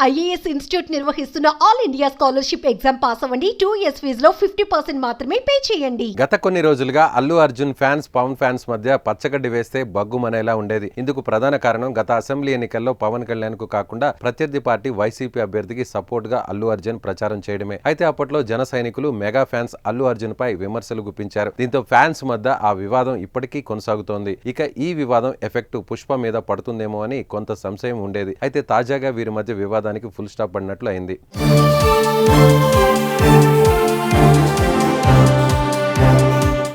IAS institute నిర్వహిస్తున్న all India scholarship exam pass అవ్వండి. 2 years ఫీజులో 50% మాత్రమే పే చేయండి. గత కొన్ని రోజులుగా అల్లు అర్జున్ ఫ్యాన్స్ పవన్ ఫ్యాన్స్ మధ్య పచ్చగడ్డి వేస్తే బగ్గుమనేలా ఉండేది. ఇందుకు ప్రధాన కారణం గత అసెంబ్లీ ఎన్నికల్లో పవన్ కళ్యాణ్ కు కాకుండా ప్రత్యర్థి పార్టీ వైసీపీ అభ్యర్థికి సపోర్ట్ గా అల్లు అర్జున్ ప్రచారం చేయడమే. అయితే అప్పట్లో జన సైనికులు మెగా ఫ్యాన్స్ అల్లు అర్జున్ పై విమర్శలు గుప్పించారు. దీంతో ఫ్యాన్స్ మధ్య ఆ వివాదం ఇప్పటికీ కొనసాగుతోంది. ఇక ఈ వివాదం ఎఫెక్ట్ పుష్ప మీద పడుతుందేమో అని కొంత సంశయం ఉండేది. అయితే తాజాగా వీరి మధ్య వివాదానికి ఫుల్ స్టాప్ పడినట్లు అయింది.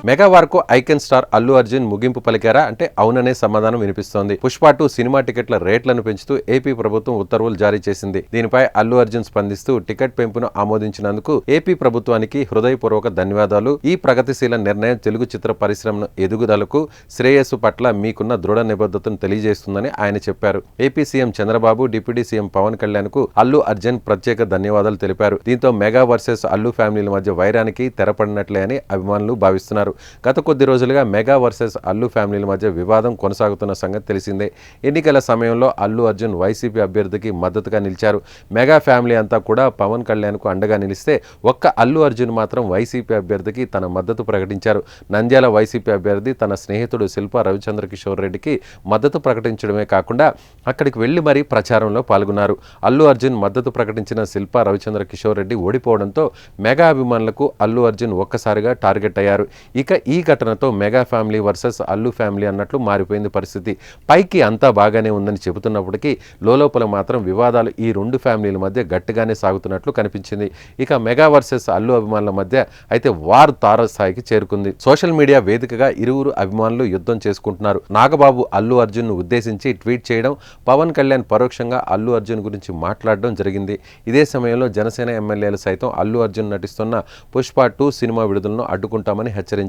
మెగా వార్కు ఐకాన్ స్టార్ అల్లు అర్జున్ ముగింపు పలికారా అంటే అవుననే సమాధానం వినిపిస్తోంది. పుష్ప 2 సినిమా టికెట్ల రేట్లను పెంచుతూ ఏపీ ప్రభుత్వం ఉత్తర్వులు జారీ చేసింది. దీనిపై అల్లు అర్జున్ స్పందిస్తూ టికెట్ పెంపును ఆమోదించినందుకు ఏపీ ప్రభుత్వానికి హృదయపూర్వక ధన్యవాదాలు. ఈ ప్రగతిశీల నిర్ణయం తెలుగు చిత్ర పరిశ్రమను ఎదుగుదలకు శ్రేయస్సు పట్ల మీకున్న దృఢ నిబద్ధతను తెలియజేస్తుందని ఆయన చెప్పారు. AP CM Chandrababu, deputy CM Pawan Kalyan కు అల్లు అర్జున్ ప్రత్యేక ధన్యవాదాలు తెలిపారు. దీంతో మెగా వర్సెస్ అల్లు ఫ్యామిలీల మధ్య వైరానికి తెరపడినట్లే అని అభిమానులు భావిస్తున్నారు. గత కొద్ది రోజులుగా మెగా వర్సెస్ అల్లు ఫ్యామిలీల మధ్య వివాదం కొనసాగుతున్న సంగతి తెలిసిందే. ఎన్నికల సమయంలో అల్లు అర్జున్ వైసీపీ అభ్యర్థికి మద్దతుగా నిలిచారు. మెగా ఫ్యామిలీ అంతా కూడా పవన్ కళ్యాణ్ కు అండగా నిలిస్తే ఒక్క అల్లు అర్జున్ మాత్రం వైసీపీ అభ్యర్థికి తన మద్దతు ప్రకటించారు. నంద్యాల వైసీపీ అభ్యర్థి తన స్నేహితుడు శిల్పా రవిచంద్ర కిషోర్ రెడ్డికి మద్దతు ప్రకటించడమే కాకుండా అక్కడికి వెళ్లి మరీ ప్రచారంలో పాల్గొన్నారు. అల్లు అర్జున్ మద్దతు ప్రకటించిన శిల్పా రవిచంద్ర కిషోర్ రెడ్డి ఓడిపోవడంతో మెగా అభిమానులకు అల్లు అర్జున్ ఒక్కసారిగా టార్గెట్ అయ్యారు. ఇక ఈ ఘటనతో mega family versus Allu family అన్నట్లు మారిపోయింది పరిస్థితి. పైకి అంతా బాగానే ఉందని చెబుతున్నప్పటికీ లోలోపల మాత్రం వివాదాలు ఈ రెండు ఫ్యామిలీల మధ్య గట్టిగానే సాగుతున్నట్లు కనిపించింది. ఇక మెగా వర్సెస్ అల్లు అభిమానుల మధ్య అయితే వార్ తారస్థాయికి చేరుకుంది. సోషల్ మీడియా వేదికగా ఇరువురు అభిమానులు యుద్ధం చేసుకుంటున్నారు. నాగబాబు అల్లు అర్జున్ ను ఉద్దేశించి ట్వీట్ చేయడం, పవన్ కళ్యాణ్ పరోక్షంగా అల్లు అర్జున్ గురించి మాట్లాడడం జరిగింది. ఇదే సమయంలో జనసేన ఎమ్మెల్యేలు సైతం అల్లు అర్జున్ నటిస్తున్న పుష్ప 2 సినిమా విడుదలను అడ్డుకుంటామని హెచ్చరించారు.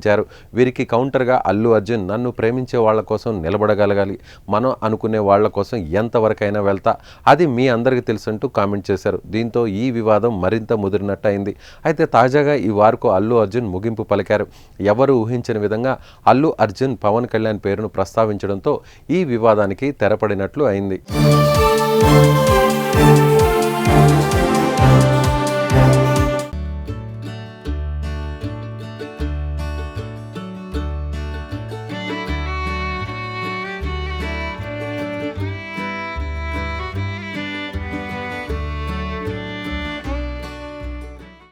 వీరికి కౌంటర్గా అల్లు అర్జున్ నన్ను ప్రేమించే వాళ్ల కోసం నిలబడగలగాలి, మనం అనుకునే వాళ్ల కోసం ఎంతవరకైనా వెళ్తా, అది మీ అందరికీ తెలుసంటూ కామెంట్ చేశారు. దీంతో ఈ వివాదం మరింత ముదిరినట్టు అయింది. అయితే తాజాగా ఈ వార్కు అల్లు అర్జున్ ముగింపు పలికారు. ఎవరు ఊహించని విధంగా అల్లు అర్జున్ పవన్ కళ్యాణ్ పేరును ప్రస్తావించడంతో ఈ వివాదానికి తెరపడినట్లు అయింది.